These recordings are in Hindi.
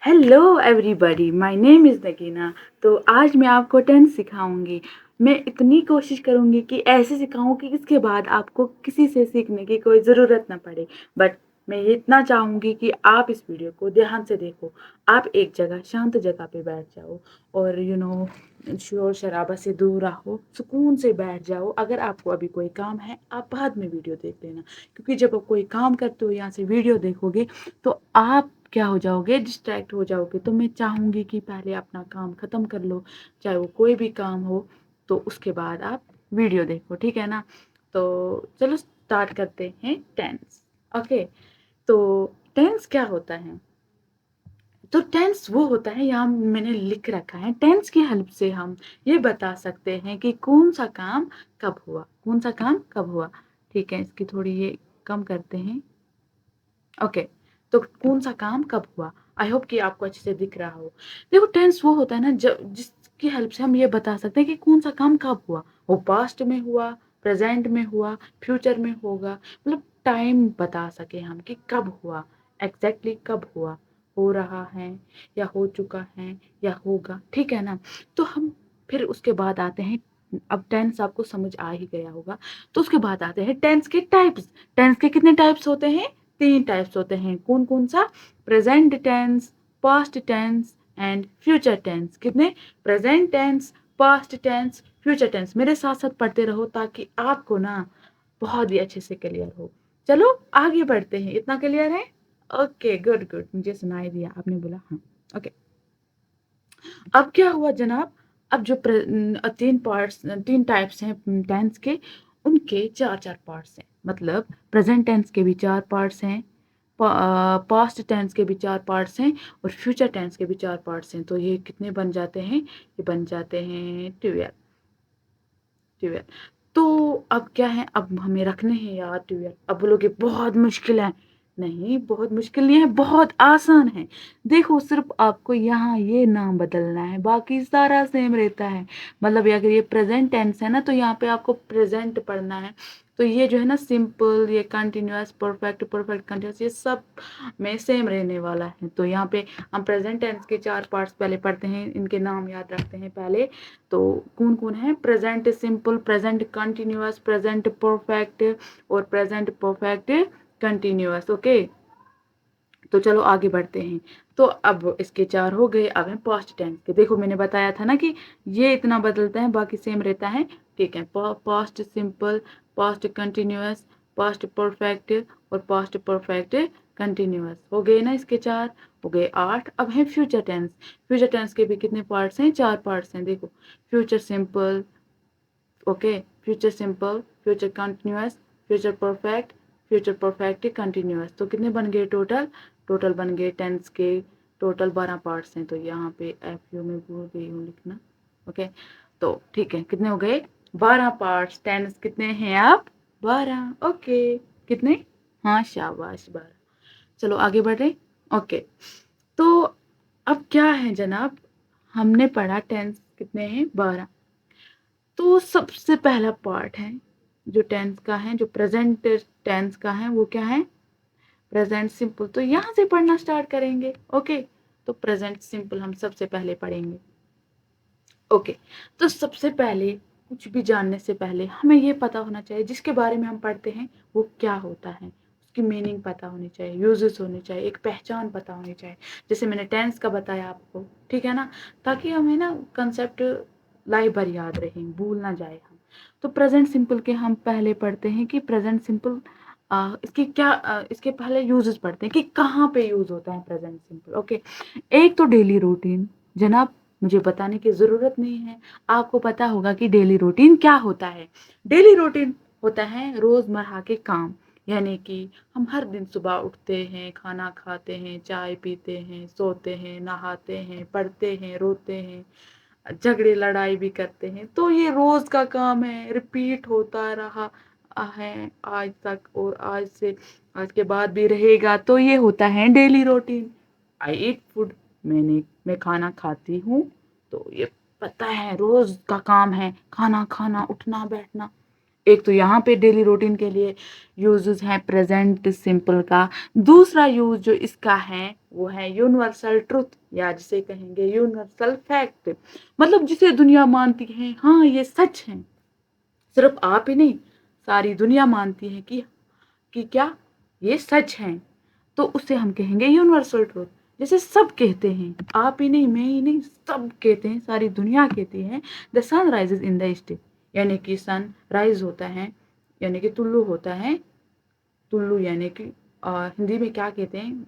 Hello everybody, my name is Nagina. तो आज मैं आपको टेंस सिखाऊंगी। मैं इतनी कोशिश करूंगी कि ऐसे सिखाऊं कि इसके बाद आपको किसी से सीखने की कोई ज़रूरत ना पड़े। बट मैं ये इतना चाहूंगी कि आप इस वीडियो को ध्यान से देखो। आप एक जगह शांत जगह पे बैठ जाओ और शोर शराबा से दूर रहो, सुकून से बैठ जाओ। अगर आपको अभी कोई काम है आप बाद में वीडियो देख लेना, क्योंकि जब आप कोई काम करते हो यहाँ से वीडियो देखोगे तो आप क्या हो जाओगे, डिस्ट्रैक्ट हो जाओगे। तो मैं चाहूँगी कि पहले अपना काम ख़त्म कर लो, चाहे वो कोई भी काम हो, तो उसके बाद आप वीडियो देखो, ठीक है ना। तो चलो स्टार्ट करते हैं टेंस। ओके, तो टेंस क्या होता है? तो टेंस वो होता है, यहाँ मैंने लिख रखा है, टेंस की हेल्प से हम ये बता सकते हैं कि कौन सा काम कब हुआ, कौन सा काम कब हुआ। ठीक है, इसकी थोड़ी ये कम करते हैं। ओके, तो कौन सा काम कब हुआ। आई होप कि आपको अच्छे से दिख रहा हो। देखो, टेंस वो होता है ना जब जिसकी हेल्प से हम ये बता सकते हैं कि कौन सा काम कब हुआ। वो पास्ट में हुआ, प्रेजेंट में हुआ, फ्यूचर में होगा। मतलब टाइम बता सके हम कि कब हुआ, एग्जैक्टली कब हुआ, हो रहा है या हो चुका है या होगा, ठीक है ना। तो हम फिर उसके बाद आते हैं, अब टेंस आपको समझ आ ही गया होगा। तो उसके बाद आते हैं टेंस के टाइप्स। टेंस के कितने टाइप्स होते हैं? 3 टाइप्स होते हैं। कौन कौन सा? Present tense, past tense and future tense. कितने? Present tense, past tense, future tense. मेरे साथ साथ पढ़ते रहो ताकि आपको ना बहुत ही अच्छे से क्लियर हो। चलो आगे बढ़ते हैं। इतना क्लियर है? ओके, गुड गुड, मुझे सुनाई दिया, आपने बोला हाँ। ओके, अब क्या हुआ जनाब? अब जो 3 टाइप्स हैं टेंस के, उनके 4-4 पार्ट्स हैं। मतलब प्रेजेंट टेंस के भी 4 पार्ट्स हैं, पास्ट टेंस के भी 4 पार्ट्स हैं और फ्यूचर टेंस के भी 4 पार्ट्स हैं। तो ये कितने बन जाते हैं? ये बन जाते हैं 12। 12। तो अब क्या है, अब हमें रखने हैं यार 12। अब बोलोगे बहुत मुश्किल है। नहीं, बहुत मुश्किल नहीं है, बहुत आसान है। देखो, सिर्फ आपको यहाँ ये नाम बदलना है, बाकी सारा सेम रहता है। मतलब अगर ये प्रेजेंट टेंस है ना, तो यहाँ पे आपको प्रेजेंट पढ़ना है। तो ये जो है ना, सिंपल, ये कंटिन्यूअस, परफेक्ट, परफेक्ट कंटिन्यूअस, ये सब में सेम रहने वाला है। तो यहाँ पे हम प्रेजेंट टेंस के 4 पार्ट्स पहले पढ़ते हैं, इनके नाम याद रखते हैं पहले। तो कौन कौन है? Present simple, present continuous, present perfect और प्रेजेंट परफेक्ट कंटिन्यूअस। ओके, तो चलो आगे बढ़ते हैं। तो अब इसके 4 हो गए। अब है पास्ट टेंस के। देखो, मैंने बताया था ना कि ये इतना बदलता है, बाकी सेम रहता है। ठीक है, past simple, past continuous, past perfect और पास्ट परफेक्ट कंटिन्यूअस। हो गए ना इसके 4? हो गए 8। अब है फ्यूचर टेंस। फ्यूचर टेंस के भी कितने पार्ट्स हैं? 4 पार्ट्स हैं। देखो, future simple, okay, future simple, future continuous, future perfect, future perfect continuous. तो कितने बन गए टोटल? टोटल बन गए टेंस के टोटल 12 पार्ट्स हैं। तो यहाँ पे एफ यू में भूल गई हूँ लिखना। ओके, तो ठीक है, कितने हो गए? 12 पार्ट्स। टेंस कितने हैं आप? 12। ओके, कितने? हाँ, शाबाश, 12। चलो आगे बढ़ रहे। ओके, तो अब क्या है जनाब, हमने पढ़ा टेंस कितने हैं? 12। तो सबसे पहला पार्ट है जो टेंस का है, जो प्रेजेंट टेंस का है, वो क्या है? Present simple. तो यहाँ से पढ़ना स्टार्ट करेंगे। ओके, तो प्रेजेंट सिंपल हम सबसे पहले पढ़ेंगे। ओके, तो सबसे पहले कुछ भी जानने से पहले हमें ये पता होना चाहिए जिसके बारे में हम पढ़ते हैं वो क्या होता है। उसकी मीनिंग पता होनी चाहिए, यूजेस होने चाहिए, एक पहचान पता होनी चाहिए। जैसे मैंने टेंस का बताया आपको, ठीक है ना, ताकि हमें ना कंसेप्ट लाइफ भर याद रहे, भूल ना जाए हम। तो प्रेजेंट सिंपल के हम पहले पढ़ते हैं कि प्रेजेंट सिंपल इसके पहले यूजेस पढ़ते हैं कि कहाँ पे यूज होता है प्रेजेंट सिंपल। ओके, एक तो डेली रूटीन। जनाब, मुझे बताने की ज़रूरत नहीं है, आपको पता होगा कि डेली रूटीन क्या होता है। डेली रूटीन होता है रोज़मर्रा के काम। यानी कि हम हर दिन सुबह उठते हैं, खाना खाते हैं, चाय पीते हैं, सोते हैं, नहाते हैं, पढ़ते हैं, रोते हैं, झगड़े लड़ाई भी करते हैं। तो ये रोज़ का काम है, रिपीट होता रहा है आज तक और आज के बाद भी रहेगा। तो ये होता है डेली रूटीन। आई ईट फूड, मैं खाना खाती हूँ। तो ये पता है रोज का काम है, खाना खाना, उठना बैठना। एक तो यहाँ पे डेली रूटीन के लिए यूजेस है प्रेजेंट सिंपल का। दूसरा यूज जो इसका है वो है यूनिवर्सल ट्रुथ, या जिसे कहेंगे यूनिवर्सल फैक्ट, मतलब जिसे दुनिया मानती है हाँ ये सच है। सिर्फ आप ही नहीं, सारी दुनिया मानती है कि क्या ये सच है, तो उसे हम कहेंगे यूनिवर्सल ट्रूथ। जैसे सब कहते हैं, आप ही नहीं, मैं ही नहीं, सब कहते हैं, सारी दुनिया कहती है the sun rises in the east, यानी कि सन राइज होता है, यानी कि तुल्लू होता है। तुल्लू यानी कि हिंदी में क्या कहते हैं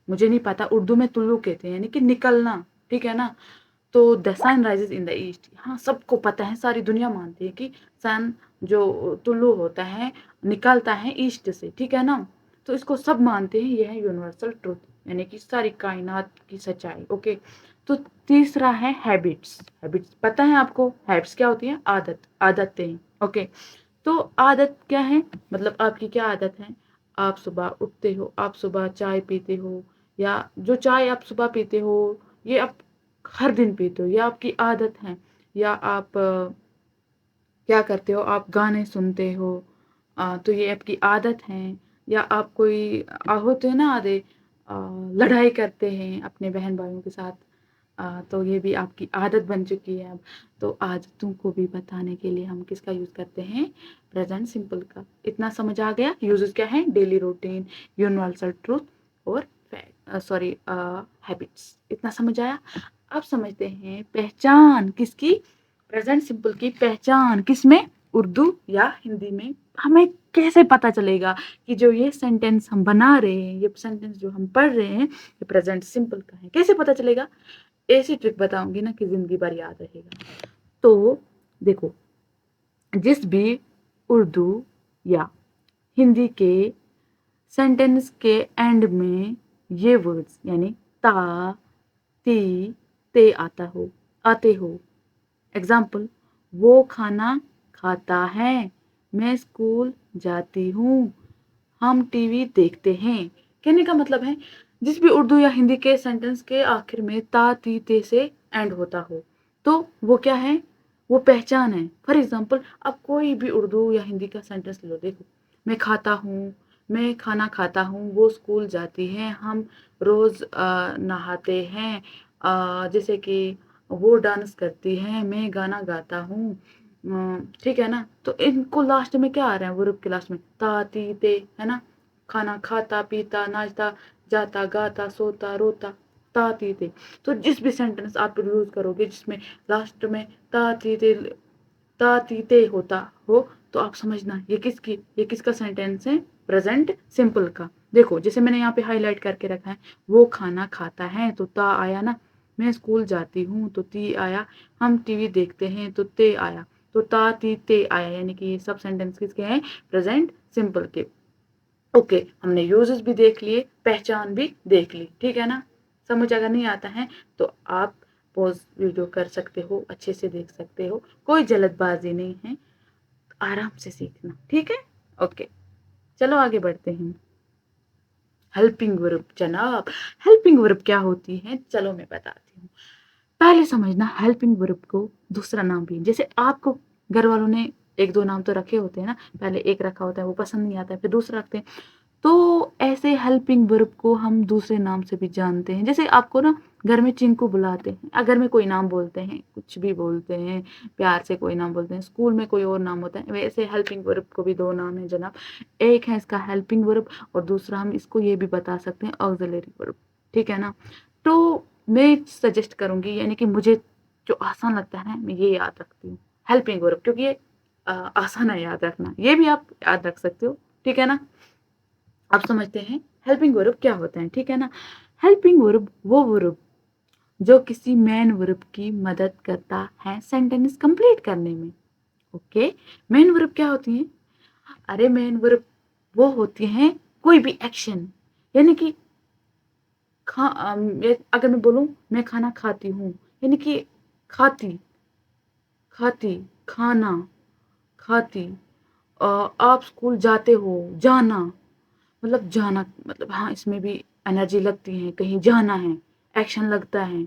मुझे नहीं पता, उर्दू में तुल्लू कहते हैं यानी कि निकलना, ठीक है ना। तो the sun rises in the east, हाँ सबको पता है, सारी दुनिया मानती है कि सन जो तुल्लू होता है निकलता है ईस्ट से, ठीक है ना। तो इसको सब मानते हैं, यह है यूनिवर्सल ट्रूथ यानी कि सारी कायनात की सच्चाई। ओके, तो तीसरा है हैबिट्स। हैबिट्स पता है आपको, हैबिट्स क्या होती है, आदत, आदतें। ओके, तो आदत क्या है, मतलब आपकी क्या आदत है। आप सुबह उठते हो, आप सुबह चाय पीते हो, या जो चाय आप सुबह पीते हो ये आप हर दिन पीते हो, ये आपकी आदत है। या आप क्या करते हो, आप गाने सुनते हो, तो ये आपकी आदत है। या आप कोई होते हैं ना आधे लड़ाई करते हैं अपने बहन भाइयों के साथ, तो ये भी आपकी आदत बन चुकी है अब। तो आदतों को भी बताने के लिए हम किसका यूज़ करते हैं, प्रेजेंट सिंपल का। इतना समझ आ गया, यूजेस क्या है, डेली रूटीन, यूनिवर्सल ट्रूथ और सॉरी हैबिट्स, इतना समझ आया। अब समझते हैं पहचान किसकी, प्रेजेंट सिंपल की पहचान किसमें, उर्दू या हिंदी में। हमें कैसे पता चलेगा कि जो ये सेंटेंस हम बना रहे हैं, ये सेंटेंस जो हम पढ़ रहे हैं ये प्रेजेंट सिंपल का है, कैसे पता चलेगा। ऐसी ट्रिक बताऊंगी ना कि जिंदगी भर याद रहेगा। तो देखो, जिस भी उर्दू या हिंदी के सेंटेंस के एंड में ये वर्ड्स यानी ता, ती, ते आते हो, एग्जाम्पल, वो खाना खाता है, मैं स्कूल जाती हूँ, हम टीवी देखते हैं। कहने का मतलब है जिस भी उर्दू या हिंदी के सेंटेंस के आखिर में ता ती ते से एंड होता हो तो वो क्या है, वो पहचान है। फॉर एग्जाम्पल, अब कोई भी उर्दू या हिंदी का सेंटेंस लो, देखो, मैं खाता हूँ, मैं खाना खाता हूँ, वो स्कूल जाती है, हम रोज़ नहाते हैं, जैसे कि वो डांस करती है, मैं गाना गाता हूँ, ठीक है ना। तो इनको लास्ट में क्या आ रहा है, वर्ब के लास्ट में ता ती ते, है ना। खाना खाता पीता नाचता जाता गाता सोता रोता, ता ती ते। तो जिस भी सेंटेंस आप यूज करोगे जिसमें लास्ट में ता ती ते होता हो, तो आप समझना ये किसका सेंटेंस है, प्रेजेंट सिंपल का। देखो जैसे मैंने यहाँ पे हाईलाइट करके रखा है, वो खाना खाता है तो ता आया ना, मैं स्कूल जाती हूँ तो ती आया, हम टीवी देखते हैं तो ते आया, तो ता ती ते आया, यानी कि ये सब सेंटेंस किसके हैं, प्रेजेंट सिंपल के। ओके, हमने यूजेस भी देख लिए, पहचान भी देख ली, ठीक है ना। समझ अगर नहीं आता है तो आप पॉज वीडियो कर सकते हो, अच्छे से देख सकते हो, कोई जल्दबाजी नहीं है, आराम से सीखना, ठीक है। ओके, चलो आगे बढ़ते हैं। हेल्पिंग वर्ब जनाब, हेल्पिंग वर्ब क्या होती है, चलो मैं बताती हूँ। पहले समझना, हेल्पिंग वर्ब को दूसरा नाम भी, जैसे आपको घर वालों ने एक दो नाम तो रखे होते हैं ना, पहले एक रखा होता है वो पसंद नहीं आता है फिर दूसरा रखते हैं, तो ऐसे हेल्पिंग वर्ब को हम दूसरे नाम से भी जानते हैं। जैसे आपको ना घर में चिंकू बुलाते हैं, अगर में कोई नाम बोलते हैं, कुछ भी बोलते हैं, प्यार से कोई नाम बोलते हैं, स्कूल में कोई और नाम होता है, वैसे हेल्पिंग वर्ब को भी दो नाम है जनाब। एक है इसका हेल्पिंग वर्ब और दूसरा हम इसको ये भी बता सकते हैं ऑक्सिलरी वर्ब, ठीक है ना। तो मैं सजेस्ट करूंगी, यानी कि मुझे जो आसान लगता है ना मैं ये याद रखती हूँ, हेल्पिंग वर्ब, क्योंकि ये आसान है याद रखना, ये भी आप याद रख सकते हो, ठीक है ना। अब समझते हैं हेल्पिंग वर्ब क्या होता है, ठीक है ना। हेल्पिंग वर्ब वो वर्ब जो किसी मेन वर्ब की मदद करता है सेंटेंस कंप्लीट करने में। ओके, मेन वर्ब क्या होती है, अरे मेन वर्ब वो होती हैं कोई भी एक्शन, यानी कि अगर मैं बोलूं मैं खाना खाती हूँ, यानी कि खाती, खाती, खाना, खाती, आप स्कूल जाते हो, जाना, मतलब जाना, मतलब हाँ इसमें भी एनर्जी लगती है, कहीं जाना है, एक्शन लगता है,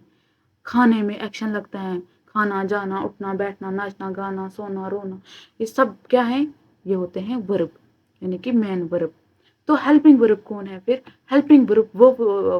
खाने में एक्शन लगता है, खाना, जाना, उठना, बैठना, नाचना, गाना, सोना, रोना, ये सब क्या है, ये होते हैं वर्ब, यानी कि मेन वर्ब। तो हेल्पिंग वर्ब कौन है फिर? हेल्पिंग वर्ब वो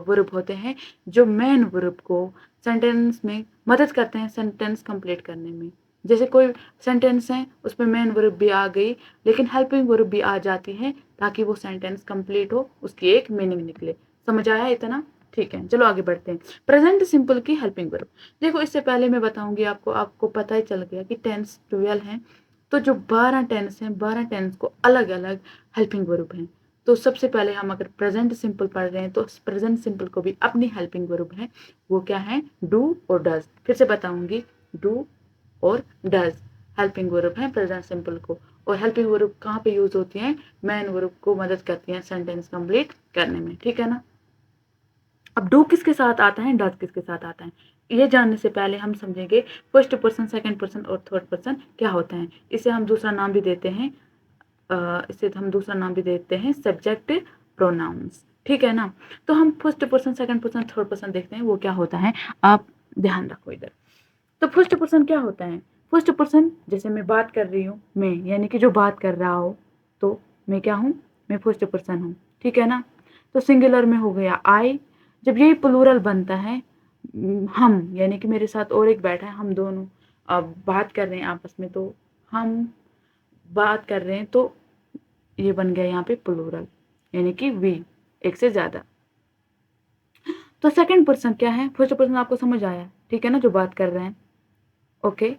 वर्ब होते हैं जो मेन वर्ब को सेंटेंस में मदद करते हैं सेंटेंस कंप्लीट करने में। जैसे कोई सेंटेंस है उसमें मेन वर्ब भी आ गई लेकिन हेल्पिंग वर्ब भी आ जाती है ताकि वो सेंटेंस कंप्लीट हो, उसकी एक मीनिंग निकले। समझ आया इतना? ठीक है, चलो आगे बढ़ते हैं। प्रेजेंट सिंपल की हेल्पिंग वर्ब। देखो इससे पहले मैं बताऊंगी आपको पता ही चल गया कि टेंस 12 हैं, तो जो 12 टेंस हैं 12 टेंस को अलग अलग हेल्पिंग वर्ब हैं। तो सबसे पहले हम अगर प्रेजेंट सिंपल पढ़ रहे हैं तो प्रेजेंट सिंपल को भी अपनी हेल्पिंग वर्ब है, वो क्या है? डू और डज। फिर से बताऊंगी, डू और डज हेल्पिंग वर्ब है प्रेजेंट सिंपल को। और हेल्पिंग वर्ब कहाँ पे यूज होती है? मेन वर्ब को मदद करती हैं सेंटेंस कंप्लीट करने में, ठीक है ना। अब डू किसके साथ आता है, डज किसके साथ आता है, ये जानने से पहले हम समझेंगे फर्स्ट पर्सन, सेकंड पर्सन और थर्ड पर्सन क्या होते हैं। इसे हम दूसरा नाम भी देते हैं सब्जेक्ट प्रोनाउंस, ठीक है ना। तो हम first person, second person, third person देखते हैं वो क्या होता है, आप ध्यान रखो इधर। तो फर्स्ट पर्सन क्या होता है? फर्स्ट पर्सन जैसे मैं बात कर रही हूँ, मैं यानी कि जो बात कर रहा हो, तो मैं क्या हूँ? मैं फर्स्ट पर्सन हूँ, ठीक है ना। तो सिंगुलर में हो गया आई। जब यही प्लूरल बनता है, हम यानी कि मेरे साथ और एक बैठा है, हम दोनों अब बात कर रहे हैं आपस में, तो हम बात कर रहे हैं, तो ये बन गया यहाँ पे प्लूरल यानी कि वी, एक से ज्यादा। तो सेकंड पर्सन क्या है? फर्स्ट पर्सन आपको समझ आया, ठीक है ना, जो बात कर रहे हैं, ओके।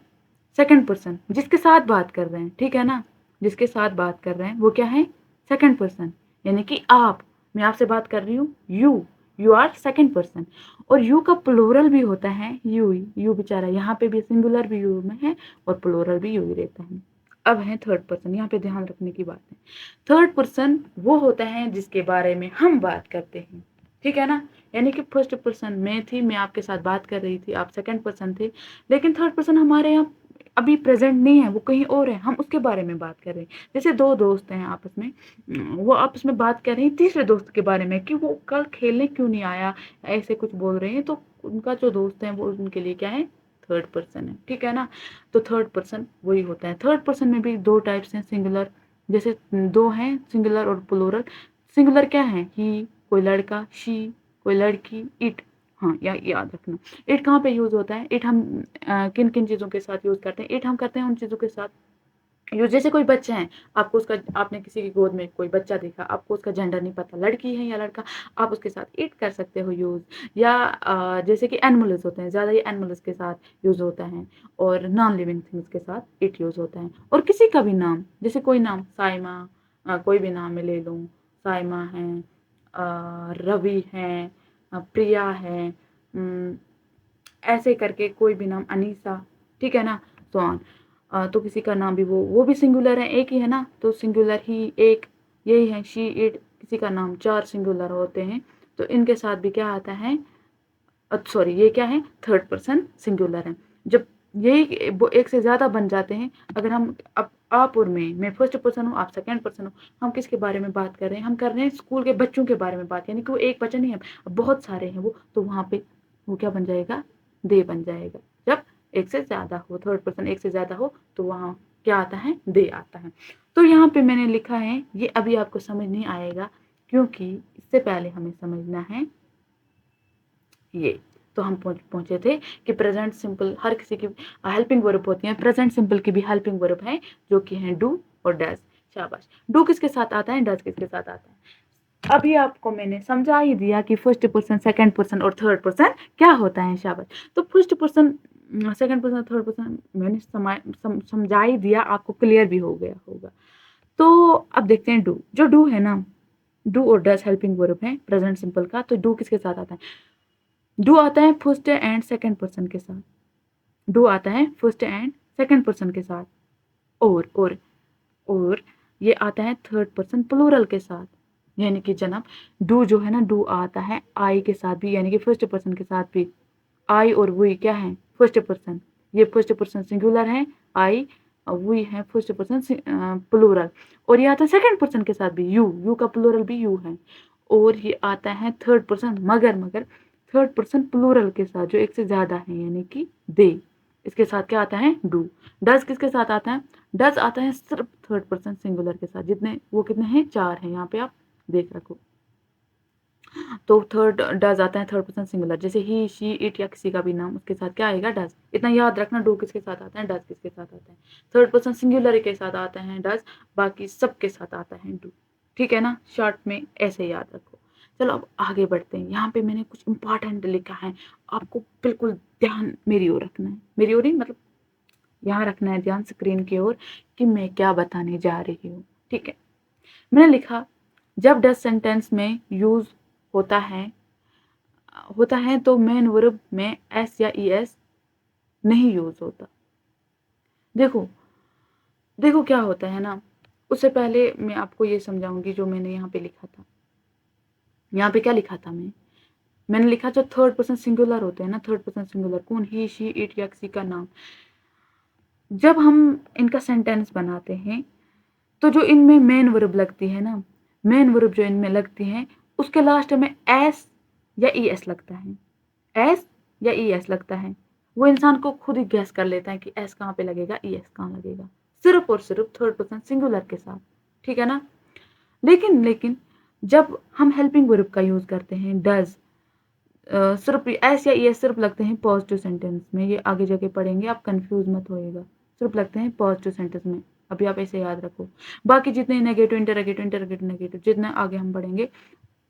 सेकंड पर्सन जिसके साथ बात कर रहे हैं, ठीक है ना, जिसके साथ बात कर रहे हैं वो क्या है? सेकंड पर्सन, यानी कि आप, मैं आपसे बात कर रही हूँ, यू आर सेकंड पर्सन। और यू का प्लूरल भी होता है यू बेचारा, यहाँ पे भी सिंगुलर भी यू में है और प्लूरल भी यू ही रहता है। अब है थर्ड पर्सन, यहाँ पे ध्यान रखने की बात है। थर्ड पर्सन वो होता है जिसके बारे में हम बात करते हैं, ठीक है ना। यानी कि फर्स्ट पर्सन मैं थी, मैं आपके साथ बात कर रही थी, आप सेकंड पर्सन थे, लेकिन थर्ड पर्सन हमारे यहाँ अभी प्रेजेंट नहीं है, वो कहीं और है, हम उसके बारे में बात कर रहे हैं। जैसे दो दोस्त हैं आपस में, वो आपस में बात कर रहे हैं तीसरे दोस्त के बारे में कि वो कल खेलने क्यों नहीं आया, ऐसे कुछ बोल रहे हैं, तो उनका जो दोस्त है वो उनके लिए क्या है? थर्ड पर्सन है, ठीक है ना। तो थर्ड पर्सन वही होता है। थर्ड पर्सन में भी दो टाइप्स हैं सिंगुलर, जैसे दो हैं सिंगुलर और प्लूरल। सिंगुलर क्या है? ही, कोई लड़का, शी, कोई लड़की, इट। हाँ, याद रखना। इट कहाँ पे यूज होता है? इट हम किन किन चीज़ों के साथ यूज करते हैं? इट हम करते हैं उन चीज़ों के साथ यूज, जैसे कोई बच्चा है, आपको उसका, आपने किसी की गोद में कोई बच्चा देखा, आपको उसका जेंडर नहीं पता, लड़की है या लड़का, आप उसके साथ इट कर सकते हो यूज। या जैसे कि एनिमल्स होते हैं, ज़्यादा ये एनिमल्स के साथ यूज होता है, और नॉन लिविंग थिंग्स के साथ इट यूज होता है। और किसी का भी नाम, जैसे कोई नाम साइमा, कोई भी नाम मैं ले लूँ, साइमा है, रवि है, प्रिया है, ऐसे करके कोई भी नाम, अनीसा, ठीक है ना, सो ऑन। तो किसी का नाम भी वो भी सिंगुलर है, एक ही है ना, तो सिंगुलर ही एक यही है, शी, इट। किसी का नाम चार सिंगुलर होते हैं, तो इनके साथ भी क्या आता है? सॉरी, ये क्या है? थर्ड पर्सन सिंगुलर है। जब यही वो एक से ज़्यादा बन जाते हैं, अगर हम अब आप और मैं फर्स्ट पर्सन हूँ, आप सेकंड पर्सन हो, हम किसके बारे में बात कर रहे हैं? हम कर रहे हैं स्कूल के बच्चों के बारे में बात, यानी कि वो एक बच्चा नहीं है, बहुत सारे हैं वो, तो वहाँ पे वो क्या बन जाएगा? दे बन जाएगा। जब एक से ज़्यादा हो, थर्ड पर्सन एक से ज़्यादा हो, तो वहाँ क्या आता है? दे आता है। तो यहाँ पे मैंने लिखा है, ये अभी आपको समझ नहीं आएगा क्योंकि इससे पहले हमें समझना है ये। तो हम पहुंचे थे कि प्रेजेंट सिंपल हर किसी की हेल्पिंग वर्ब होती है, प्रेजेंट सिंपल की भी हेल्पिंग वर्ब है जो कि है डू और डज। शाबाश। डू किसके साथ आता है, डज किसके साथ आता है? अभी आपको मैंने समझा ही दिया कि फर्स्ट पर्सन, सेकंड पर्सन और थर्ड पर्सन क्या होता है। शाबाश। तो first person, second person, third person मैंने समझा ही दिया, आपको क्लियर भी हो गया होगा। तो अब देखते हैं डू। जो डू है ना, डू और डज हेल्पिंग वर्ब है प्रेजेंट सिंपल का। तो डू किसके साथ आता है? डू आता है फर्स्ट एंड सेकंड पर्सन के साथ। डू आता है फर्स्ट एंड सेकंड पर्सन के साथ। और ये आता है थर्ड पर्सन प्लूरल के साथ। यानी कि जनाब, डू जो है ना, डू आता है आई के साथ भी, यानी कि फर्स्ट पर्सन के साथ भी। आई और वी क्या है? First person. ये फर्स्ट पर्सन सिंगुलर है, आई, वी है फर्स्ट पर्सन प्लूरल। और ये आता है सेकंड पर्सन के साथ भी, यू का प्लूरल भी यू है। और ये आता है थर्ड पर्सन, मगर थर्ड पर्सन प्लूरल के साथ, जो एक से ज्यादा है, यानी कि दे। इसके साथ क्या आता है? डू। डज किसके साथ आता है? डज आता है सिर्फ थर्ड पर्सन सिंगुलर के साथ। जितने वो कितने हैं? चार हैं, यहाँ पे आप देख रखो। तो थर्ड डज आता है थर्ड पर्सन सिंगुलर, जैसे ही, शी, इट या किसी का भी नाम उसके साथ क्या आएगा, डज। इतना याद रखना, डू किसके साथ आता है, डज किसके साथ आता है। थर्ड पर्सन सिंगुलर के साथ आता है डज, बाकी सबके साथ आता है डू। ठीक है ना, शॉर्ट में ऐसे याद रखो। चलो अब आगे बढ़ते हैं। यहाँ पे मैंने कुछ इंपॉर्टेंट लिखा है, आपको बिल्कुल ध्यान मेरी ओर रखना है, मेरी ओर ही मतलब यहाँ रखना है ध्यान स्क्रीन की ओर कि मैं क्या बताने जा रही हूँ। ठीक है, मैंने लिखा जब डज सेंटेंस में यूज होता है तो मेन वर्ब में एस या ई एस नहीं यूज होता। देखो देखो क्या होता है ना, उससे पहले मैं आपको ये समझाऊंगी जो मैंने यहाँ पे लिखा था। यहाँ पे क्या लिखा था मैंने लिखा जो थर्ड पर्सन सिंगुलर होते हैं ना, थर्ड पर्सन सिंगुलर कौन, ही, शी, इट या किसी का नाम, जब हम इनका सेंटेंस बनाते हैं तो जो इनमें मेन वर्ब लगती है ना, मेन वर्ब जो इनमें लगती है उसके लास्ट में एस या ई एस लगता है, एस या ई एस लगता है। वो इंसान को खुद ही गैस कर लेता है कि एस कहाँ पे लगेगा, ई एस कहाँ लगेगा, सिर्फ और सिर्फ थर्ड पर्सन सिंगुलर के साथ। ठीक है ना, लेकिन जब हम हेल्पिंग वर्ब का यूज करते हैं डज, सिर्फ एस या ई एस सिर्फ लगते हैं पॉजिटिव सेंटेंस में, ये आगे जाके पढ़ेंगे, आप कंफ्यूज मत होइएगा, सिर्फ लगते हैं पॉजिटिव सेंटेंस में। अभी आप ऐसे याद रखो, बाकी जितने नेगेटिव, इंटरगेटिव, इंटरगेटिव, नेगेटिव, जितने आगे हम पढ़ेंगे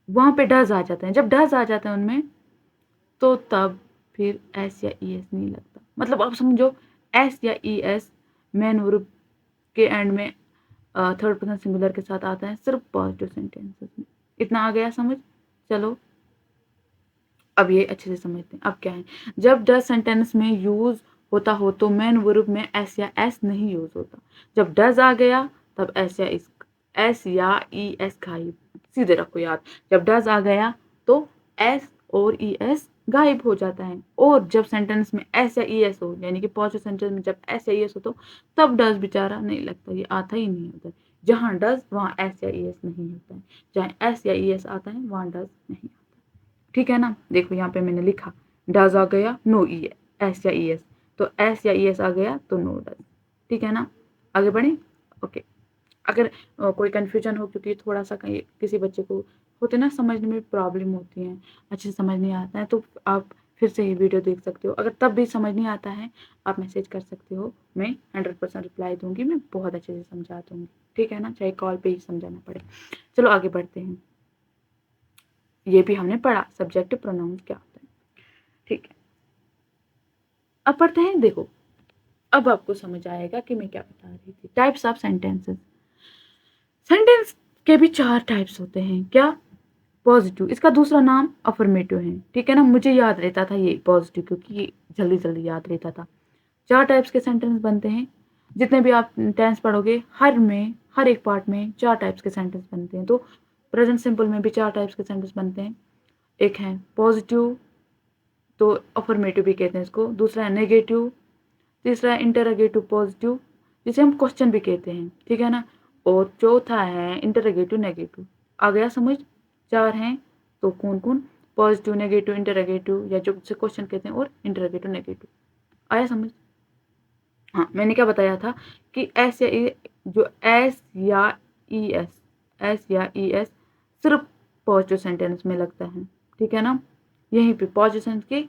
वहां पे डज आ जाते हैं। जब डज आ जाते हैं उनमें तो तब फिर एस या ई एस नहीं लगता। मतलब आप समझो, एस या ई एस मेन वर्ब के एंड में थर्ड पर्सन सिंगुलर के साथ आता है सिर्फ पॉजिटिव सेंटेंसेस में। इतना आ गया समझ। चलो अब ये अच्छे से समझते हैं। अब क्या है, जब डज सेंटेंस में यूज होता हो तो मेन वर्ब में एस या एस नहीं यूज होता। जब डज आ गया तब एस या ई एस गायब, सीधे रखो याद। जब डज आ गया तो एस और ई एस गायब हो जाता है। और जब सेंटेंस में एस या ई एस हो, यानी कि पॉजिटिव सेंटेंस में जब एस या ई एस हो तो तब डज बेचारा नहीं लगता, ये आता ही नहीं होता। जहाँ डज वहाँ एस या ई एस नहीं होता है, जहाँ एस या ई एस आता है वहाँ डज नहीं। ठीक है ना, देखो यहाँ पे मैंने लिखा डज आ गया नो ई एस या ई एस, तो एस या ई एस आ गया तो नो डज। ठीक है ना, आगे बढ़े। ओके, अगर कोई कन्फ्यूजन हो, क्योंकि थोड़ा सा कहीं किसी बच्चे को होते ना समझने में प्रॉब्लम होती है, अच्छे से समझ नहीं आता है, तो आप फिर से ये वीडियो देख सकते हो। अगर तब भी समझ नहीं आता है आप मैसेज कर सकते हो, मैं 100% रिप्लाई दूंगी, मैं बहुत अच्छे से समझा दूंगी। ठीक है ना, चाहे कॉल पे ही समझाना पड़े। चलो आगे बढ़ते हैं। ये भी हमने पढ़ा सब्जेक्टिव प्रोनाउंस क्या होता है। ठीक है, अब पढ़ते हैं। देखो अब आपको समझ आएगा कि मैं क्या बता रही थी। टाइप्स ऑफ सेंटेंसेस, सेंटेंस के भी 4 टाइप्स होते हैं। क्या, पॉजिटिव, इसका दूसरा नाम अफर्मेटिव है। ठीक है ना, मुझे याद रहता था ये पॉजिटिव क्योंकि ये जल्दी जल्दी याद रहता था। 4 टाइप्स के सेंटेंस बनते हैं, जितने भी आप टेंस पढ़ोगे हर एक पार्ट में 4 टाइप्स के सेंटेंस बनते हैं। तो प्रेजेंट सिंपल में भी 4 टाइप्स के सेंटेंस बनते हैं। एक है पॉजिटिव, तो अफर्मेटिव भी कहते हैं इसको। दूसरा है नेगेटिव, तीसरा है इंटरोगेटिव पॉजिटिव, जिसे हम क्वेश्चन भी कहते हैं। ठीक है ना, और चौथा है इंटरोगेटिव नेगेटिव। आ गया समझ, 4 हैं। तो कौन कौन, पॉजिटिव, नेगेटिव, इंटरोगेटिव या जो से क्वेश्चन कहते हैं, और इंटरोगेटिव नेगेटिव। आया समझ। हाँ, मैंने क्या बताया था कि एस या ई, जो एस या ई एस सिर्फ पॉजिटिव सेंटेंस में लगता है। ठीक है ना, यहीं पे पॉजिटिव सेंटेंस के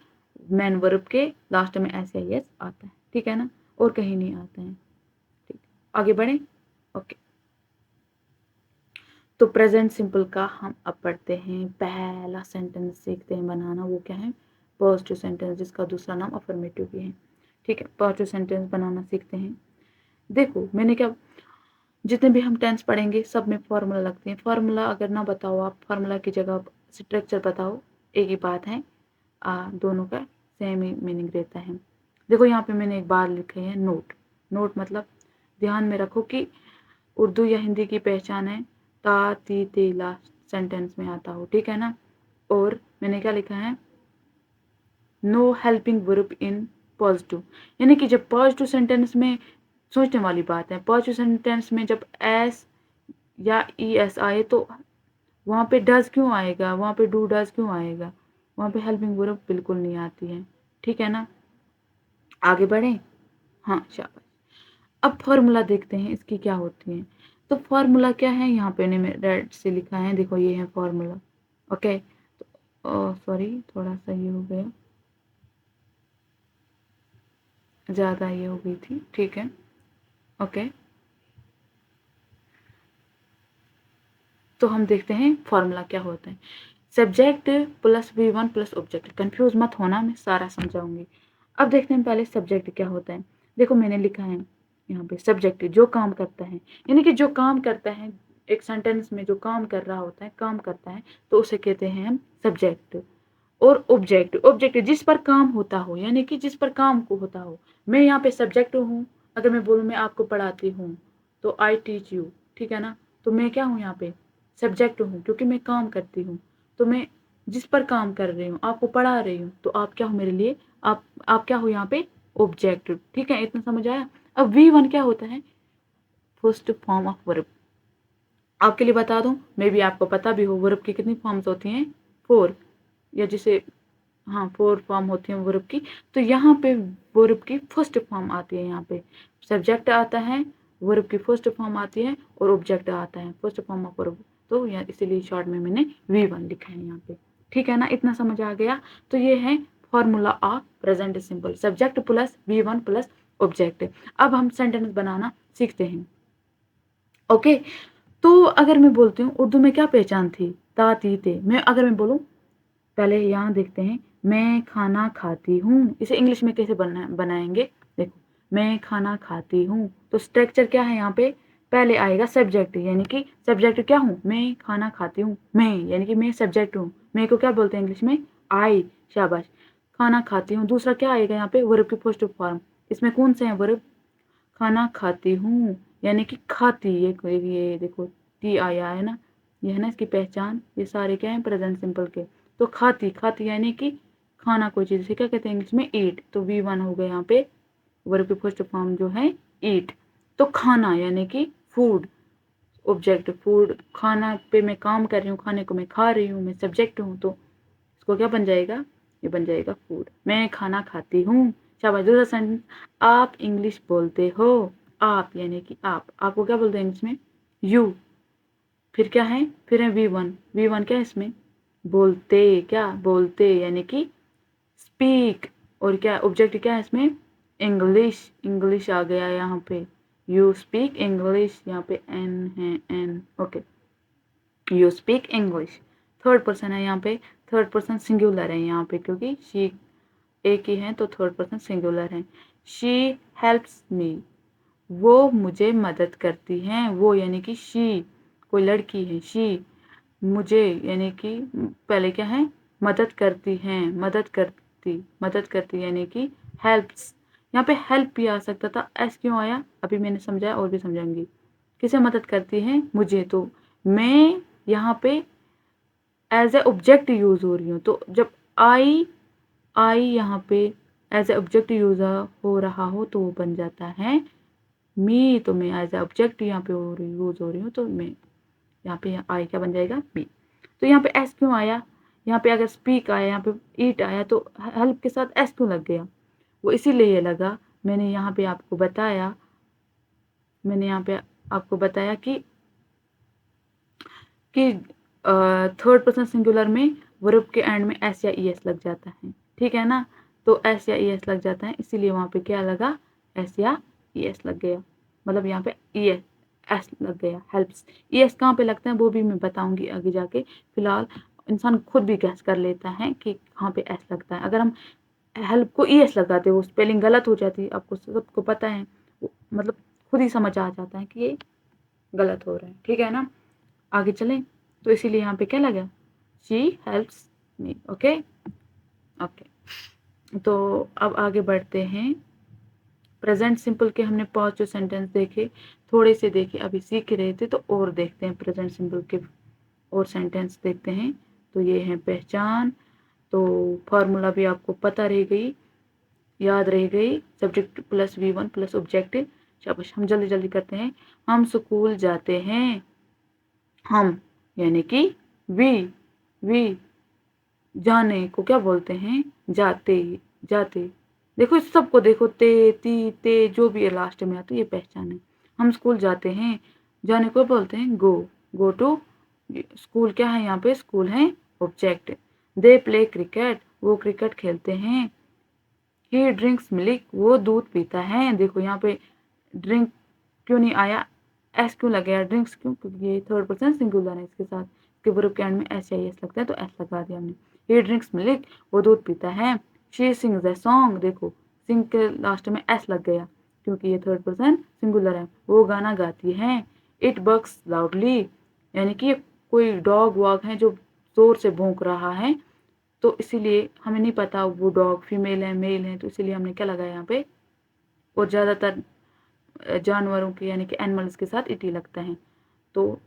मेन वर्ब के लास्ट में एस या ई एस आता है। ठीक है ना, और कहीं नहीं आता है। ठीक, आगे बढ़े। ओके, तो प्रेजेंट सिंपल का हम अब पढ़ते हैं। पहला सेंटेंस सीखते हैं बनाना, वो क्या है, पॉजिटिव सेंटेंस, जिसका दूसरा नाम अफर्मेटिव भी है। ठीक है, पॉजिटिव सेंटेंस बनाना सीखते हैं। देखो मैंने क्या, जितने भी हम टेंस पढ़ेंगे सब में फॉर्मूला लगते हैं। फॉर्मूला अगर ना बताओ आप, फॉर्मूला की जगह स्ट्रक्चर बताओ, एक ही बात है, दोनों का सेम ही मीनिंग रहता है। देखो यहाँ पे मैंने एक बार लिखे है नोट। नोट मतलब ध्यान में रखो कि उर्दू या हिंदी की पहचान है ता ती ते लास्ट सेंटेंस में आता हो। ठीक है ना, और मैंने क्या लिखा है, no helping verb in positive, यानी कि जब पॉजिटिव सेंटेंस में, सोचने वाली बात है, पॉजिटिव सेंटेंस में जब एस या ई एस आए तो वहाँ पे डज क्यों आएगा, वहाँ पे डू डज क्यों आएगा, वहाँ पे हेल्पिंग वर्ब बिल्कुल नहीं आती है। ठीक है ना, आगे बढ़ें। हाँ शाबाश। अब फॉर्मूला देखते हैं इसकी क्या होती है। तो फॉर्मूला क्या है, यहाँ पे मैंने रेड से लिखा है, देखो ये है फॉर्मूला। ओके, तो सॉरी थोड़ा सा ये हो गया, ज़्यादा ये हो गई थी, ठीक है। ओके, तो हम देखते हैं फॉर्मूला क्या होता है। Subject plus V1 plus object, confuse मत होना, मैं सारा समझाऊंगी। अब देखते हैं पहले सब्जेक्ट क्या होता है। देखो मैंने लिखा है यहाँ पे सब्जेक्ट जो काम करता है, यानी कि जो काम करता है एक सेंटेंस में, जो काम कर रहा होता है, काम करता है, तो उसे कहते हैं हम सब्जेक्ट। और ऑब्जेक्ट, ऑब्जेक्ट जिस पर काम होता हो, यानी कि जिस पर काम को होता हो। मैं यहाँ पे सब्जेक्ट हूँ, अगर मैं बोलूँ मैं आपको पढ़ाती हूँ तो आई टीच यू, ठीक है ना। तो मैं क्या हूँ यहाँ पे, सब्जेक्ट हूँ, क्योंकि मैं काम करती हूँ। तो मैं जिस पर काम कर रही हूँ, आपको पढ़ा रही हूँ, तो आप क्या हो मेरे लिए, आप क्या हो यहाँ पे, ऑब्जेक्ट, ठीक है। इतना समझ आया। अब V1 क्या होता है, फर्स्ट फॉर्म ऑफ वर्ब। आपके लिए बता दूं, मे बी आपको पता भी हो, वर्ब की कितनी फॉर्म्स होती हैं, 4, या जिसे, हाँ 4 फॉर्म होती हैं वर्ब की। तो यहाँ पे वर्ब की फर्स्ट फॉर्म आती है, यहाँ पे सब्जेक्ट आता है, वर्ब की फर्स्ट फॉर्म आती है, और ऑब्जेक्ट आता है फर्स्ट फॉर्म ऑफ वर्ब। तो यहाँ इसीलिए शॉर्ट में मैंने V1 लिखा है यहाँ पे, ठीक है ना। इतना समझ आ गया। तो ये है formula of present simple, subject plus V1 plus object. अब हम सेंटेंस बनाना सीखते हैं। ओके, तो अगर मैं बोलती हूँ उर्दू में क्या पहचान थी, ता ती ते। मैं अगर मैं बोलूँ, पहले यहाँ देखते हैं, मैं खाना खाती हूँ, इसे इंग्लिश में कैसे बनाएंगे। देखो, मैं खाना खाती हूँ, तो स्ट्रक्चर क्या है यहाँ पे, पहले आएगा सब्जेक्ट, यानी कि सब्जेक्ट क्या हूँ, मैं खाना खाती हूँ, मैं यानी कि मैं सब्जेक्ट हूँ। मैं को क्या बोलते हैं इंग्लिश में, आई, शाबाश। खाना खाती हूँ, दूसरा क्या आएगा यहाँ पे, वर्ब की फर्स्ट फॉर्म। इसमें कौन से हैं वर्ब, खाना खाती हूँ, यानी कि खाती, ये देखो टी आया है ना, ये है ना इसकी पहचान। ये सारे क्या हैं, प्रेजेंट सिंपल के। तो खाती, खाती यानी कि खाना, कोई चीज़ से क्या कहते हैं इंग्लिश में, ईट। तो V1 हो गया यहाँ पे, वर्ब की फर्स्ट फॉर्म जो है ईट। तो खाना यानी कि फूड, ऑब्जेक्ट फूड, खाना पे मैं काम कर रही हूँ, खाने को मैं खा रही हूँ, मैं सब्जेक्ट हूँ, तो इसको क्या बन जाएगा, ये बन जाएगा फूड। मैं खाना खाती हूँ। शाबाश। दूसरा सेंटेंस, आप इंग्लिश बोलते हो, आप यानी कि आपको क्या बोलते हैं इंग्लिश में, यू। फिर क्या है, फिर है V1, V1 क्या है इसमें, बोलते, क्या बोलते यानी कि स्पीक। और क्या ऑब्जेक्ट क्या है इसमें, इंग्लिश, इंग्लिश आ गया यहाँ पे, यू स्पीक इंग्लिश, यहाँ पे एन है, N, okay, you speak English. Third person है यहाँ पे, थर्ड पर्सन सिंगुलर है यहाँ पे, क्योंकि शी एक ही है, तो थर्ड पर्सन सिंगुलर है। शी हेल्प्स मी, वो मुझे मदद करती हैं, वो यानी कि शी, कोई लड़की है, शी मुझे यानी कि पहले क्या है, मदद करती हैं, मदद करती यानी कि हेल्प्स। यहाँ पे हेल्प भी आ सकता था, एस क्यों आया, अभी मैंने समझाया और भी समझाऊंगी। किसे मदद करती हैं, मुझे। तो मैं यहाँ पे एज ए ऑब्जेक्ट यूज हो रही हूँ, तो जब आई यहाँ पे एज ए ऑब्जेक्ट यूज हो रहा हो तो वो बन जाता है मी। तो मैं एज ए ऑब्जेक्ट यहाँ पे यूज हो रही हूँ, तो मैं यहाँ पे आई क्या बन जाएगा, मी। तो यहाँ पे एस क्यों आया, यहाँ पे अगर स्पीक आया, यहाँ पे ईट आया, तो हेल्प के साथ एस क्यों लग गया, वो इसीलिए लगा। मैंने यहाँ पे आपको बताया, मैंने यहाँ पे आपको बताया कि थर्ड पर्सन सिंगुलर में वर्ब के एंड में एस या ई एस लग जाता है, ठीक है ना। तो एस या ई एस लग जाता है, इसीलिए वहाँ पे क्या लगा, एस या ई एस लग गया, मतलब यहाँ पे ई एस एस लग गया, हेल्प्स। ई एस कहाँ पे लगता है वो भी मैं बताऊंगी आगे जाके। फिलहाल इंसान खुद भी गैस कर लेता है कि कहाँ पे एस लगता है। अगर हम हेल्प को ई एस लगाते वो स्पेलिंग गलत हो जाती, आपको सबको पता है, मतलब खुद ही समझ आ जाता है कि ये गलत हो रहा है, ठीक है ना। आगे चलें, तो इसीलिए यहाँ पे क्या लगा, she helps me, okay okay. तो अब आगे बढ़ते हैं। प्रेजेंट सिंपल के हमने 5 जो सेंटेंस देखे, थोड़े से देखे, अभी सीख रहे थे, तो और देखते हैं प्रेजेंट सिंपल के और सेंटेंस देखते हैं। तो ये है पहचान, तो फॉर्मूला भी आपको पता रह गई, याद रह गई, subject plus V1 plus object. शाबाश, हम जल्दी जल्दी करते हैं। हम स्कूल जाते हैं, हम यानी कि वी जाने को क्या बोलते हैं, जाते, जाते। देखो इस सबको देखो, ते ती ते जो भी है लास्ट में आती है, ये पहचान है। हम स्कूल जाते हैं, जाने को बोलते हैं गो। गो टू स्कूल क्या है यहाँ पे, स्कूल है ऑब्जेक्ट। दे प्ले क्रिकेट, वो क्रिकेट खेलते हैं। ही ड्रिंक्स मिल्क, वो दूध पीता है। देखो यहाँ पे ड्रिंक क्यों नहीं आया, एस क्यों लग गया, ड्रिंक्स क्यों, क्योंकि ये थर्ड पर्सन सिंगुलर है, इसके साथ इसके वर्ब के एंड में एस या एस लगता है तो एस लगा दिया हमने। ही ड्रिंक्स मिल्क, वो दूध पीता है। शी सिंग्स अ सॉन्ग, देखो सिंग के लास्ट में एस लग गया क्योंकि ये थर्ड पर्सन सिंगुलर है, वो गाना गाती है। इट बर्क्स लाउडली, यानी कि कोई डॉग वॉग है जो जोर से भौंक रहा है, तो इसीलिए हमें नहीं पता वो डॉग फीमेल है मेल है, तो इसीलिए हमने क्या लगाया यहाँ पे। और ज़्यादातर जानवरों के यानी कि एनिमल्स के साथ इट ही लगता है, तो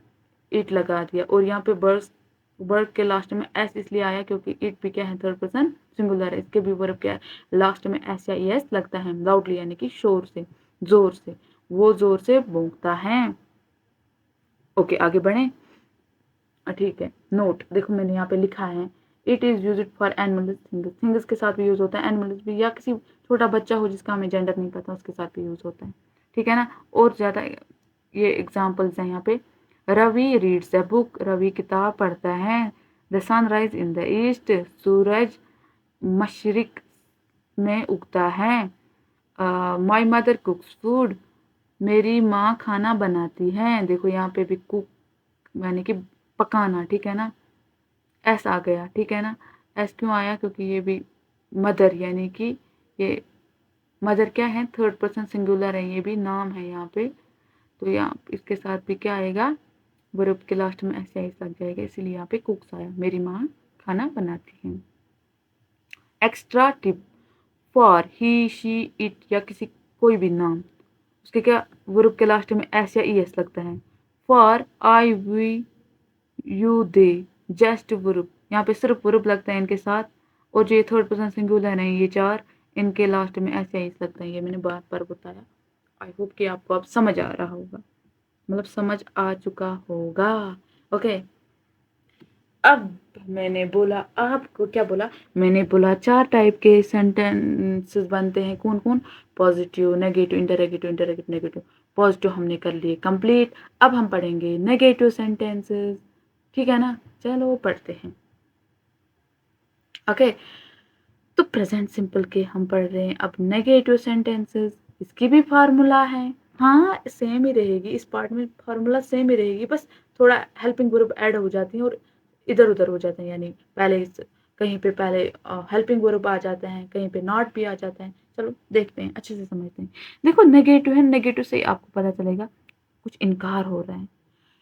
इट लगा दिया। और यहाँ पे बर्ड्स, वर्ब के लास्ट में एस इसलिए आया क्योंकि इट भी क्या है, थर्ड पर्सन सिंगुलर है, इसके भी वर्ब क्या है, लास्ट में एस या एस लगता है। लाउडली यानी कि शोर से, जोर से, वो जोर से भौंकता है। ओके आगे बढ़े। ठीक है, नोट देखो मैंने यहाँ पे लिखा है, it is use for animals things, things के साथ भी यूज़ होता है, एनिमल्स भी, या किसी छोटा बच्चा हो जिसका हमें जेंडर नहीं पता उसके साथ भी यूज़ होता है, ठीक है ना। और ज़्यादा ये एग्जाम्पल्स हैं यहाँ पे। Ravi reads the book, Ravi किताब पढ़ता है। The sunrise in the east, सूरज मशरिक में उगता है। माई मदर कुक्स फूड, मेरी माँ खाना बनाती है। देखो यहाँ पे भी कुक यानी कि पकाना, ठीक है ना, एस आ गया, ठीक है ना। एस क्यों आया, क्योंकि ये भी मदर यानी कि ये मदर क्या है, थर्ड पर्सन सिंगुलर है, ये भी नाम है यहाँ पे, तो यहाँ इसके साथ भी क्या आएगा, वर्ब के लास्ट में ऐसे एस लग जाएगा, इसीलिए यहाँ पे कुक्स आया, मेरी माँ खाना बनाती है। Extra tip for he she it, या किसी कोई भी नाम, उसके क्या वर्ब के लास्ट में एस या ई एस लगता है। For I we you they, just verb, यहाँ पे सिर्फ वर्ब लगता है इनके साथ, और जो ये थर्ड पर्सन सिंगुलर है ये चार, इनके लास्ट में ऐसे ही लगता है, ये मैंने बार बार बताया। आई होप कि आपको अब समझ आ रहा होगा, मतलब समझ आ चुका होगा। ओके अब मैंने बोला, आपको क्या बोला, मैंने बोला चार टाइप के सेंटेंसेस बनते हैं, कौन कौन, positive, negative, interrogative, interrogative negative. Positive हमने कर लिए कंप्लीट, अब हम पढ़ेंगे नेगेटिव सेंटेंसेस, ठीक है ना, चलो पढ़ते हैं। ओके तो प्रेजेंट सिंपल के हम पढ़ रहे हैं अब नेगेटिव सेंटेंसेस, इसकी भी फार्मूला है, हाँ सेम ही रहेगी, इस पार्ट में फार्मूला सेम ही रहेगी, बस थोड़ा हेल्पिंग वर्ब ऐड हो जाती हैं और इधर उधर हो जाते हैं, यानी पहले कहीं पे पहले हेल्पिंग वर्ब आ जाते हैं, कहीं पे नॉट भी आ जाते हैं। चलो देखते हैं, अच्छे से समझते हैं। देखो नेगेटिव है, नेगेटिव से आपको पता चलेगा कुछ इनकार हो रहा है,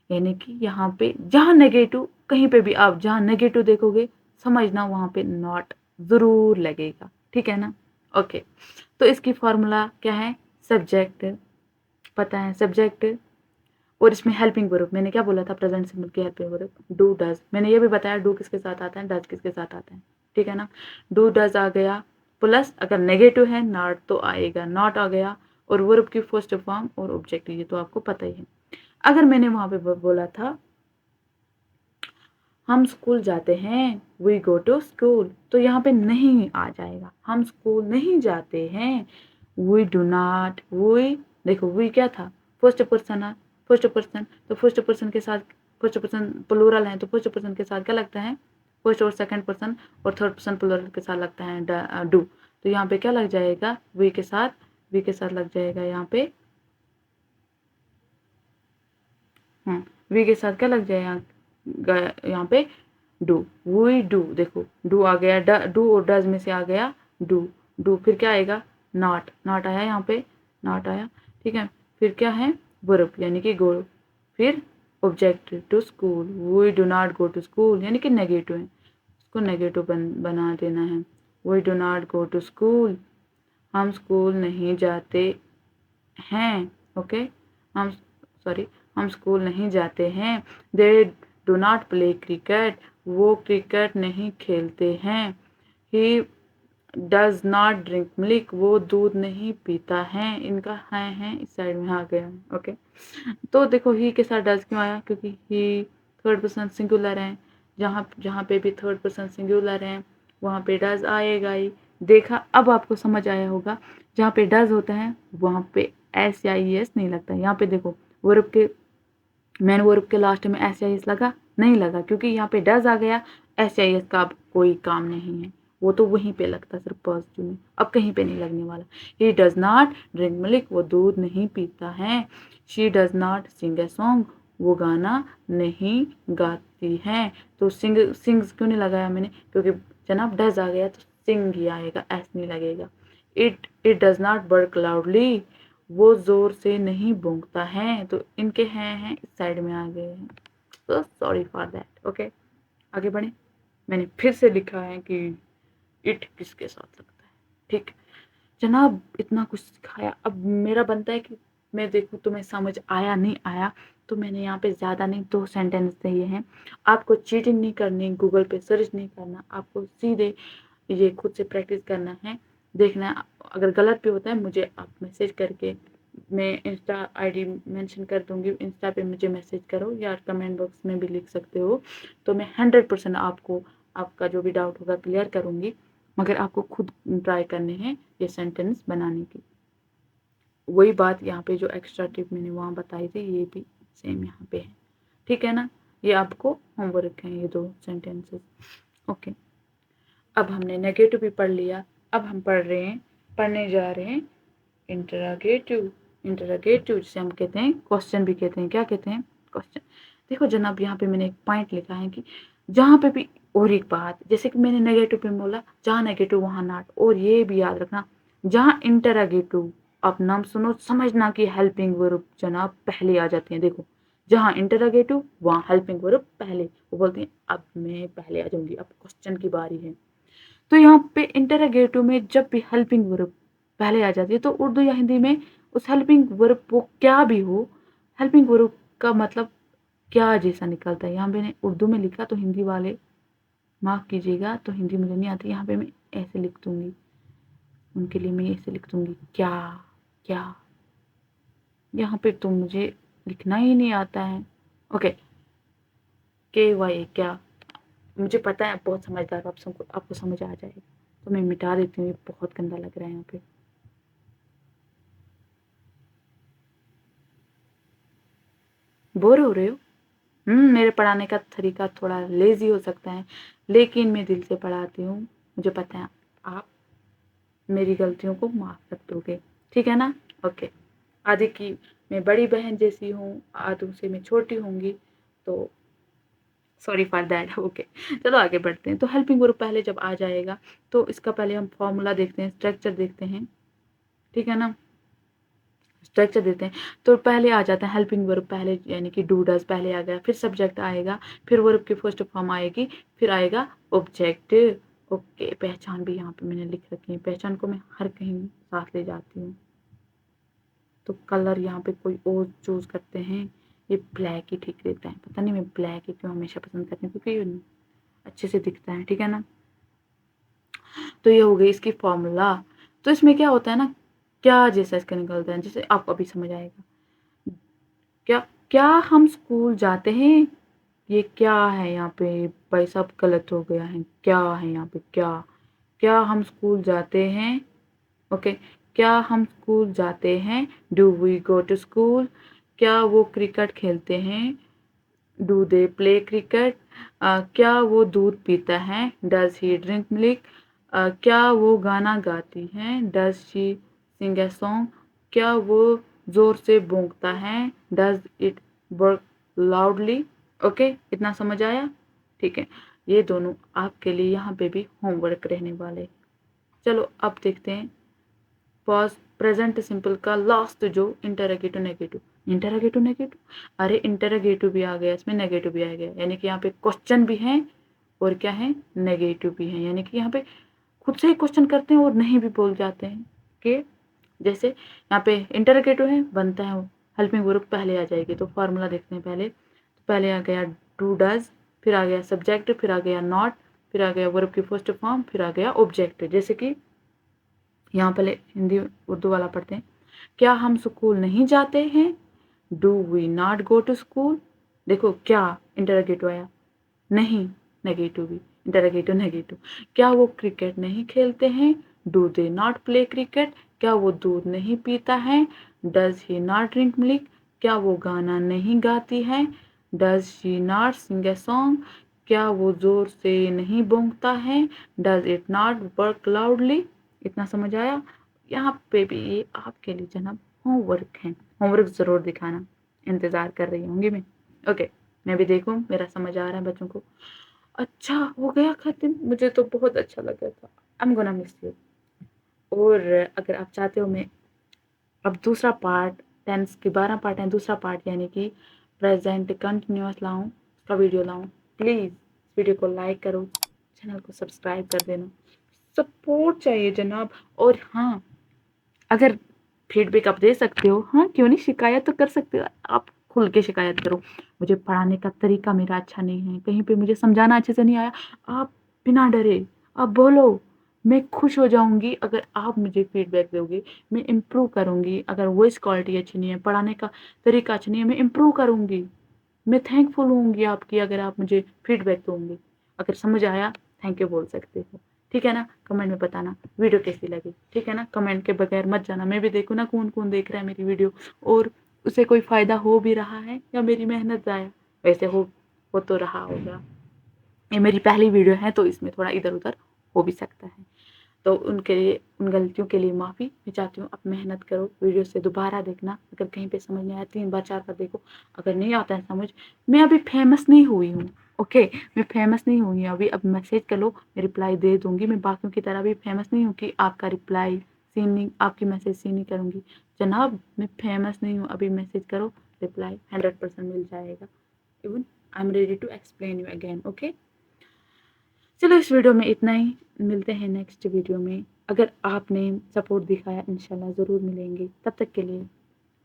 यानी कि यहाँ पे जहाँ नेगेटिव, कहीं पे भी आप जहाँ नेगेटिव देखोगे समझना वहाँ पे नॉट ज़रूर लगेगा, ठीक है ना। ओके तो इसकी फॉर्मूला क्या है, सब्जेक्ट, पता है सब्जेक्ट, और इसमें हेल्पिंग वर्ब, मैंने क्या बोला था, प्रेजेंट सिंपल की हेल्पिंग वर्ब डू डज, मैंने ये भी बताया डू किसके साथ आता है, डज किसके साथ आता है, ठीक है ना। डू डज आ गया, प्लस अगर नेगेटिव है नॉट तो आएगा, नॉट आ गया, और वर्ब की फर्स्ट फॉर्म और ऑब्जेक्ट, ये तो आपको पता ही है। अगर मैंने वहाँ पे बोला था हम स्कूल जाते हैं, वी गो टू स्कूल, तो यहाँ पे नहीं आ जाएगा, हम स्कूल नहीं जाते हैं, वी डू नॉट, वी, देखो वी क्या था, फर्स्ट पर्सन है, फर्स्ट पर्सन, तो फर्स्ट पर्सन के साथ, फर्स्ट पर्सन प्लूरल है तो फर्स्ट पर्सन के साथ क्या लगता है, फर्स्ट और सेकंड पर्सन, और थर्ड पर्सन प्लूरल के साथ लगता है डू, तो यहाँ पे क्या लग जाएगा, वी के साथ, वी के साथ लग जाएगा यहाँ पे, वी के साथ क्या लग जाएगा यहाँ पे, डू, वी डू, देखो डू आ गया, डू और डज में से आ गया डू, डू फिर क्या आएगा, नॉट, नॉट आया यहाँ पे, नॉट आया, ठीक है, फिर क्या है वर्ब यानी कि गो, फिर object to school, we do not go to school, यानी कि नेगेटिव है, इसको नेगेटिव बना देना है, we do not go to school, हम स्कूल नहीं जाते हैं, ओके, हम सॉरी हम स्कूल नहीं जाते हैं। They do not play cricket, वो क्रिकेट नहीं खेलते हैं। ही डज नॉट ड्रिंक मिल्क, वो दूध नहीं पीता है, इनका है इस साइड में आ गया, ओके। तो देखो ही के साथ डज क्यों आया, क्योंकि ही थर्ड पर्सन सिंगुलर है, जहाँ जहाँ पे भी थर्ड पर्सन सिंगुलर है वहाँ पे डज आएगा ही। देखा, अब आपको समझ आया होगा, जहाँ पे डज होता है वहाँ पे एस या ई एस नहीं लगता है। यहाँ पे देखो वर्ब के मेन वर्ब के लास्ट में एस आई एस लगा नहीं लगा, क्योंकि यहाँ पे डज आ गया, एस आई एस का अब कोई काम नहीं है, वो तो वहीं पे लगता सिर्फ पॉजिटिव में, अब कहीं पे नहीं लगने वाला। He does not drink milk, वो दूध नहीं पीता है। She does not sing a song, वो गाना नहीं गाती है। तो सिंग्स क्यों नहीं लगाया मैंने, क्योंकि जनाब डज आ गया तो सिंग ही आएगा, एस नहीं लगेगा। It does not bark loudly, वो जोर से नहीं भौंकता है। तो इनके हैं इस साइड में आ गए हैं, तो सॉरी फॉर दैट। ओके, आगे बढ़े। मैंने फिर से लिखा है कि इट किसके साथ लगता है। ठीक जनाब, इतना कुछ सिखाया, अब मेरा बनता है कि मैं देखूँ तुम्हें समझ आया नहीं आया। तो मैंने यहाँ पे ज़्यादा नहीं 2 सेंटेंस दिए हैं। आपको चीटिंग नहीं करनी, गूगल पे सर्च नहीं करना, आपको सीधे ये खुद से प्रैक्टिस करना है, देखना है। अगर गलत भी होता है मुझे आप मैसेज करके, मैं इंस्टा आईडी मेंशन कर दूंगी, इंस्टा पे मुझे मैसेज करो या कमेंट बॉक्स में भी लिख सकते हो। तो मैं 100% आपको आपका जो भी डाउट होगा क्लियर करूंगी, मगर आपको खुद ट्राई करने हैं ये सेंटेंस बनाने की। वही बात यहाँ पे जो एक्स्ट्रा टिप मैंने वहाँ बताई थी, ये भी सेम यहाँ पे है। ठीक है ना, ये आपको होमवर्क है ये 2 सेंटेंसेस। ओके, अब हमने नेगेटिव भी पढ़ लिया, अब हम पढ़ने जा रहे हैं इंटरोगेटिव। इंटरोगेटिव जिसे हम कहते हैं क्वेश्चन भी कहते हैं, क्या कहते हैं, क्वेश्चन। देखो जनाब, यहाँ पे मैंने एक पॉइंट लिखा है कि जहाँ पे भी, और एक बात, जैसे कि मैंने नेगेटिव पे बोला, जहाँ नेगेटिव वहाँ नॉट, और ये भी याद रखना, जहाँ इंटरोगेटिव, आप नाम सुनो समझना कि हेल्पिंग वर्ब जनाब पहले आ जाती है। देखो, जहाँ इंटरोगेटिव वहाँ हेल्पिंग वर्ब पहले, वो बोलती हैं अब मैं पहले आ जाऊंगी, अब क्वेश्चन की बारी है। तो यहाँ पे इंटरोगेटिव में जब भी हेल्पिंग वर्ब पहले आ जाती है, तो उर्दू या हिंदी में उस हेल्पिंग वर्ब वो क्या भी हो, हेल्पिंग वर्ब का मतलब क्या जैसा निकलता है। यहाँ मैंने उर्दू में लिखा, तो हिंदी वाले माफ़ कीजिएगा, तो हिंदी मुझे नहीं आती, यहाँ पे मैं ऐसे लिख दूंगी, उनके लिए मैं ऐसे लिख दूंगी, क्या क्या। यहाँ पे तो मुझे लिखना ही नहीं आता है। ओके, के वाई क्या, मुझे पता है आप बहुत समझदार हो, आपको समझ आ जाएगा, तो मैं मिटा देती हूँ, ये बहुत गंदा लग रहा है यहाँ पे। बोर हो रहे हो? मेरे पढ़ाने का तरीका थोड़ा लेज़ी हो सकता है, लेकिन मैं दिल से पढ़ाती हूँ। मुझे पता है आप मेरी गलतियों को माफ़ कर दोगे, ठीक है ना? ओके, आदि की मैं बड़ी बहन जैसी हूँ, आदू से मैं छोटी होंगी, तो सॉरी फॉर दैट। ओके, चलो आगे बढ़ते हैं। तो हेल्पिंग वर्ब पहले जब आ जाएगा, तो इसका पहले हम फॉर्मूला देखते हैं, स्ट्रक्चर देखते हैं, ठीक है ना? स्ट्रक्चर देते हैं, तो पहले आ जाता है हेल्पिंग वर्ब पहले, यानी कि डू डज पहले आ गया, फिर सब्जेक्ट आएगा, फिर वर्ब की फर्स्ट फॉर्म आएगी, फिर आएगा ऑब्जेक्ट। ओके, पहचान भी यहाँ पे मैंने लिख रखी है, पहचान को मैं हर कहीं साथ ले जाती हूँ। तो कलर यहाँ पे कोई और चूज करते हैं, ये ब्लैक ही ठीक रहता है, पता नहीं मैं ब्लैक ही क्यों हमेशा पसंद करती हूँ, क्योंकि ये अच्छे से दिखता है, ठीक है ना? तो ये हो गई इसकी फॉर्मूला। तो इसमें क्या होता है ना, क्या जैसा इसका निकलता है, जैसे आपको अभी समझ आएगा। क्या क्या हम स्कूल जाते हैं, ये क्या है यहाँ पे, भाई साहब गलत हो गया है, क्या है यहाँ पे, क्या क्या हम स्कूल जाते हैं। ओके, क्या हम स्कूल जाते हैं, do we go to school. क्या वो क्रिकेट खेलते हैं, डू दे प्ले क्रिकेट। क्या वो दूध पीता है, डज ही ड्रिंक मिल्क। क्या वो गाना गाती हैं, does she Singh a song. क्या वो ज़ोर से भौंकता है, does it work loudly. Okay, इतना समझ आया? ठीक है, ये दोनों आपके लिए यहाँ पे भी होमवर्क रहने वाले। चलो अब देखते हैं पास्ट प्रेजेंट सिंपल का लास्ट जो इंटरोगेटिव नेगेटिव। इंटरोगेटिव नेगेटिव, अरे इंटरोगेटिव भी आ गया इसमें, नेगेटिव भी आ गया, यानी कि यहाँ पे क्वेश्चन भी है और क्या है, नेगेटिव भी है, यानी कि यहाँ पे खुद से ही क्वेश्चन करते हैं और नहीं भी बोल जाते हैं कि जैसे यहाँ पे इंटरोगेटिव है, बनता है हेल्पिंग वर्ब पहले आ जाएगी। तो फॉर्मूला देखते हैं पहले, तो पहले आ गया डू डज, फिर आ गया सब्जेक्ट, फिर आ गया नॉट, फिर आ गया वर्ब की फर्स्ट फॉर्म, फिर आ गया ऑब्जेक्ट। जैसे कि यहाँ पहले हिंदी उर्दू वाला पढ़ते हैं, क्या हम स्कूल नहीं जाते हैं, do we not go to school. देखो क्या इंटरोगेटिव आया, नहीं नेगेटिव भी, इंटरोगेटिव नेगेटिव। क्या वो क्रिकेट नहीं खेलते हैं, do they not play cricket. क्या वो दूध नहीं पीता है, does he not drink milk. क्या वो गाना नहीं गाती है? Does she not sing a song? क्या वो ज़ोर से नहीं बोंकता है? Does it not work loudly? इतना समझ आया? यहाँ पे भी ये आपके लिए जनाब होमवर्क है, होमवर्क ज़रूर दिखाना, इंतज़ार कर रही होंगी मैं। ओके, मैं भी देखूँ मेरा समझ आ रहा है बच्चों को। अच्छा हो गया ख़त्म, मुझे तो बहुत अच्छा लगा था। I am gonna miss you. और अगर आप चाहते हो मैं अब दूसरा पार्ट, टेंस के 12 पार्ट हैं, दूसरा पार्ट यानी कि प्रेजेंट कंटिन्यूअस लाऊं, उसका वीडियो लाऊं, प्लीज़ वीडियो को लाइक करो, चैनल को सब्सक्राइब कर देना, सपोर्ट चाहिए जनाब। और हाँ, अगर फीडबैक आप दे सकते हो, हाँ क्यों नहीं, शिकायत तो कर सकते हो आप, खुल के शिकायत करो। मुझे पढ़ाने का तरीका मेरा अच्छा नहीं है, कहीं पे मुझे समझाना अच्छे से नहीं आया, आप बिना डरे आप बोलो। मैं खुश हो जाऊंगी अगर आप मुझे फीडबैक दोगे, मैं इम्प्रूव करूंगी। अगर वॉइस क्वालिटी अच्छी नहीं है, पढ़ाने का तरीका अच्छा नहीं है, मैं इम्प्रूव करूंगी। मैं थैंकफुल होंगी आपकी अगर आप मुझे फीडबैक दोगे। अगर समझ आया थैंक यू बोल सकते हो, ठीक है ना? कमेंट में बताना वीडियो कैसी लगी, ठीक है ना? कमेंट के बगैर मत जाना, मैं भी देखूँ ना कौन कौन देख रहा है मेरी वीडियो, और उसे कोई फ़ायदा हो भी रहा है या मेरी मेहनत ज़ाया। वैसे हो तो रहा होगा, ये मेरी पहली वीडियो है तो इसमें थोड़ा इधर उधर हो भी सकता है, तो उनके लिए, उन गलतियों के लिए माफ़ी मैं चाहती हूँ। आप मेहनत करो, वीडियो से दोबारा देखना, अगर कहीं पे समझ नहीं आया 3 बार 4 बार देखो, अगर नहीं आता है समझ। मैं अभी फेमस नहीं हुई हूँ, ओके, मैं फेमस नहीं हुई हूँ अभी। अब मैसेज करो मैं रिप्लाई दे दूँगी, मैं बाकियों की तरह भी फेमस नहीं हूँ कि आपका रिप्लाई सीन नहीं, आपकी मैसेज सीन नहीं करूँगी। जनाब मैं फेमस नहीं हूँ अभी, मैसेज करो रिप्लाई 100% मिल जाएगा। Even I am ready to explain you again, okay. चलो इस वीडियो में इतना ही, मिलते हैं नेक्स्ट वीडियो में। अगर आपने सपोर्ट दिखाया इंशाल्लाह ज़रूर मिलेंगे, तब तक के लिए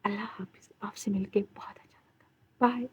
अल्लाह हाफ़िज़। आपसे मिलके बहुत अच्छा लगा, बाय।